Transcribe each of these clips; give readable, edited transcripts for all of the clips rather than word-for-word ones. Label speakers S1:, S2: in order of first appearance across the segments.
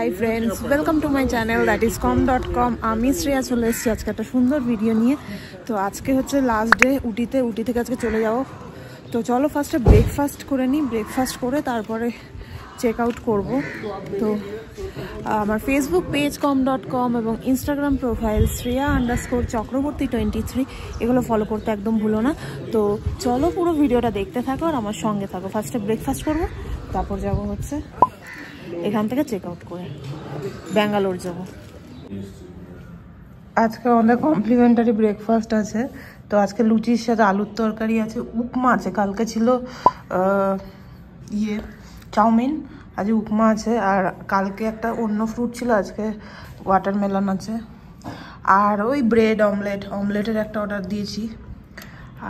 S1: Hi friends, welcome to my channel that is com.com। আমি শ্রেয়া চলে এসেছি আজকে একটা সুন্দর ভিডিও নিয়ে। তো আজকে হচ্ছে লাস্ট ডে উটি থেকে আজকে চলে যাবো। তো চলো ফার্স্টে ব্রেকফাস্ট করে নিই, ব্রেকফাস্ট করে তারপরে চেক আউট করবো। তো আমার ফেসবুক পেজ com.com এবং ইনস্টাগ্রাম প্রোফাইল Shreya_চক্রবর্তী23 এগুলো ফলো করতে একদম ভুলো না। তো চলো পুরো ভিডিওটা দেখতে থাকো আর আমার সঙ্গে থাকো। ফার্স্টে ব্রেকফাস্ট করবো, তারপর যাবো হচ্ছে এখান থেকে চেক আউট করে ব্যাঙ্গালোর যাব। আজকে আমাদের কমপ্লিমেন্টারি ব্রেকফাস্ট আছে। তো আজকে লুচির সাথে আলুর তরকারি আছে, উপমা আছে, কালকে ছিল চাউমিন, আজ উপমা আছে, আর কালকে একটা অন্য ফ্রুট ছিল, আজকে ওয়াটারমেলন আছে, আর ওই ব্রেড অমলেটের একটা অর্ডার দিয়েছি,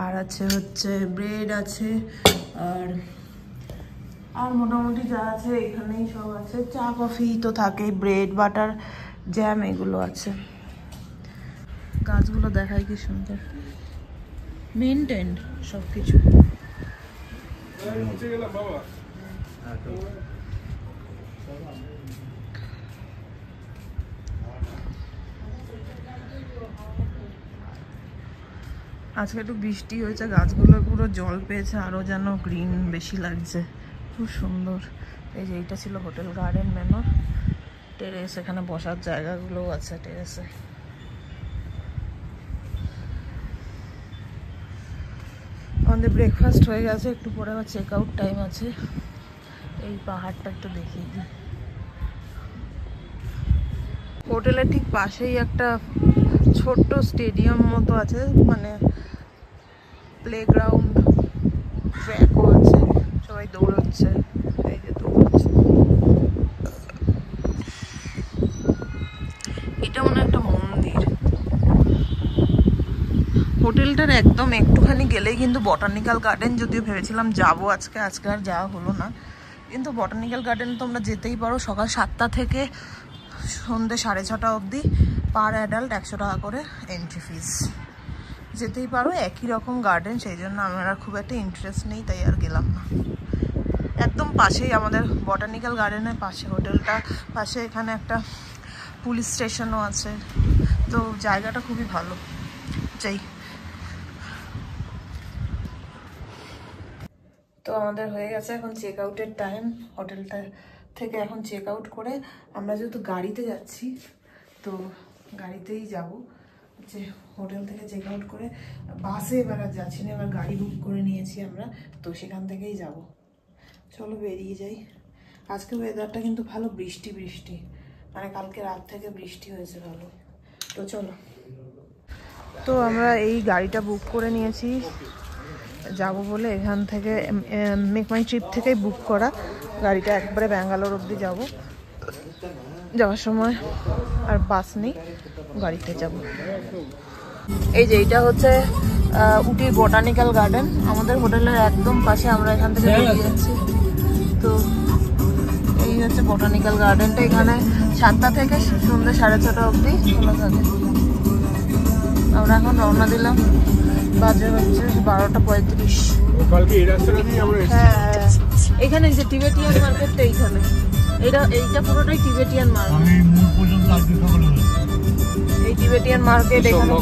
S1: আর আছে হচ্ছে ব্রেড আছে, আর মোটামুটি যা আছে এখানেই সব আছে। চা কফি তো থাকেই, ব্রেড বাটার জ্যাম এগুলো আছে। গাছগুলো দেখাই কি সুন্দর, মেনটেন্ড সব কিছু। আজকে একটু বৃষ্টি হয়েছে, গাছগুলো পুরো জল পেয়েছে, আরো যেন গ্রিন বেশি লাগছে, খুব সুন্দর। এই যে এইটা ছিল হোটেল গার্ডেন ম্যানর টেরেস, এখানে বসার জায়গাগুলোও আছে টেরেসে। আমাদের ব্রেকফাস্ট হয়ে গেছে, একটু পরে আবার চেক আউট টাইম আছে। এই পাহাড়টা একটু দেখিয়ে দিই। হোটেলের ঠিক পাশেই একটা ছোট্ট স্টেডিয়াম মতো আছে, মানে প্লেগ্রাউন্ড, ট্র্যাকও আছে, সবাই দৌড়াচ্ছে, এই যে দৌড়াচ্ছে। এটা মনে একটা মন্দির। হোটেলটার একদম একটুখানি গেলেই কিন্তু বটানিক্যাল গার্ডেন, যদিও ভেবেছিলাম যাবো আজকে আর যাওয়া হলো না। কিন্তু বটানিক্যাল গার্ডেন তো আমরা যেতেই পারো, সকাল 7টা থেকে সন্ধ্যে 6:30 অবধি, পার অ্যাডাল্ট 100 টাকা করে এন্ট্রি ফিস। যেতেই পারো, একই রকম গার্ডেন, সেই জন্য আমার আর খুব একটা ইন্টারেস্ট নেই, তাই আর গেলাম না। একদম পাশেই আমাদের বটানিক্যাল গার্ডেনের পাশে হোটেলটা, পাশে এখানে একটা পুলিশ স্টেশনও আছে, তো জায়গাটা খুবই ভালো। যাই, তো আমাদের হয়ে গেছে এখন চেক আউটের টাইম। হোটেলটা থেকে এখন চেক আউট করে আমরা যেহেতু গাড়িতে যাচ্ছি, তো গাড়িতেই যাব। যে হোটেল থেকে চেক আউট করে বাসে এবার আর যাচ্ছি না, এবার গাড়ি বুক করে নিয়েছি আমরা, তো সেখান থেকেই যাব। চলো বেরিয়ে যাই। আজকে ওয়েদারটা কিন্তু ভালো, বৃষ্টি, মানে কালকে রাত থেকে বৃষ্টি হয়েছে ভালো। তো চলো, তো আমরা এই গাড়িটা বুক করে নিয়েছি যাব বলে, এখান থেকে মেক মাই ট্রিপ থেকেই বুক করা গাড়িটা, একবারে ব্যাঙ্গালোর অবধি যাব। যাওয়ার সময় আর বাস নেই, গাড়িতে যাব। এই যে এইটা হচ্ছে উটির বটানিক্যাল গার্ডেন, আমাদের হোটেলের একদম পাশে, আমরা এখান থেকে বেরিয়ে যাচ্ছি। তো এই হচ্ছে বটানিক্যাল গার্ডেনটা, এখানে 7টা থেকে সন্ধ্যে 6:30 অবধি খোলা থাকে। আমরা এখন রওনা দিলাম, বাজে হচ্ছে 12:35। হ্যাঁ, এখানে যে টিবেটিয়ান মার্কেটটা, এইখানে এইটা পুরোটাই টিবেটিয়ান মার্কেট। এই টিবেটিয়ান মার্কেট এখানে।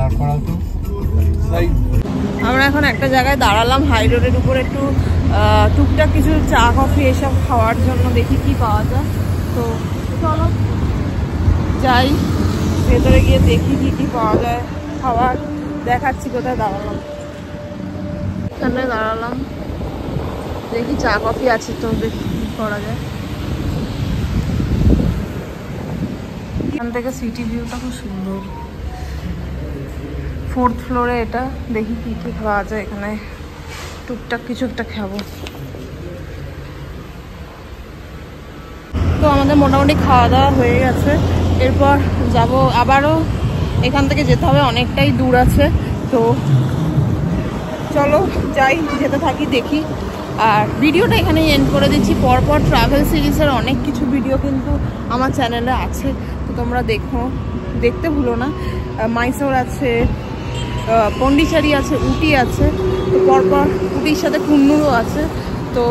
S2: দাঁড় করাও তো।
S1: আমরা এখন একটা জায়গায় দাঁড়ালাম হাই রোডের উপর, একটু টুকটাক কিছু চা কফি এসব খাওয়ার জন্য, দেখি কি পাওয়া যায়। তো চলো যাই, ভেতরে গিয়ে দেখি কি কি পাওয়া যায় খাবার, দেখাচ্ছি কোথায় দাঁড়ালাম। এখানে দাঁড়ালাম, দেখি চা কফি আছে তো, দেখি কি করা যায়। এখান থেকে সিটি ভিউটা খুব সুন্দর, 4th ফ্লোরে এটা। দেখি কি কি খাওয়া যায় এখানে, টুকটাক কিছু একটা খাবো। তো আমাদের মোটামুটি খাওয়া দাওয়া হয়ে গেছে, এরপর যাব আবারও, এখান থেকে যেতে হবে, অনেকটাই দূর আছে। তো চলো যাই, যেতে থাকি, দেখি। আর ভিডিওটা এখানেই এন্ড করে দিচ্ছি। পরপর ট্রাভেল সিরিজের অনেক কিছু ভিডিও কিন্তু আমার চ্যানেলে আছে, তো তোমরা দেখতে ভুলো না। মাইসোর আছে, পন্ডিচেরি আছে, উটি আছে, তো পরপর উটির সাথে কুন্নুরও আছে। তো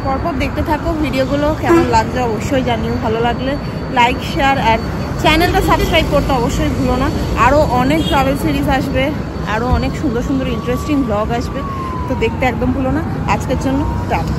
S1: পরপর দেখতে থাকো ভিডিওগুলো, কেমন লাগছে অবশ্যই জানিও। ভালো লাগলে লাইক, শেয়ার আর চ্যানেলটা সাবস্ক্রাইব করতে অবশ্যই ভুলো না। আরও অনেক ট্রাভেল সিরিজ আসবে, আরও অনেক সুন্দর সুন্দর ইন্টারেস্টিং ব্লগ আসবে, তো দেখতে একদম ভুলো না। আজকের জন্য টাটা।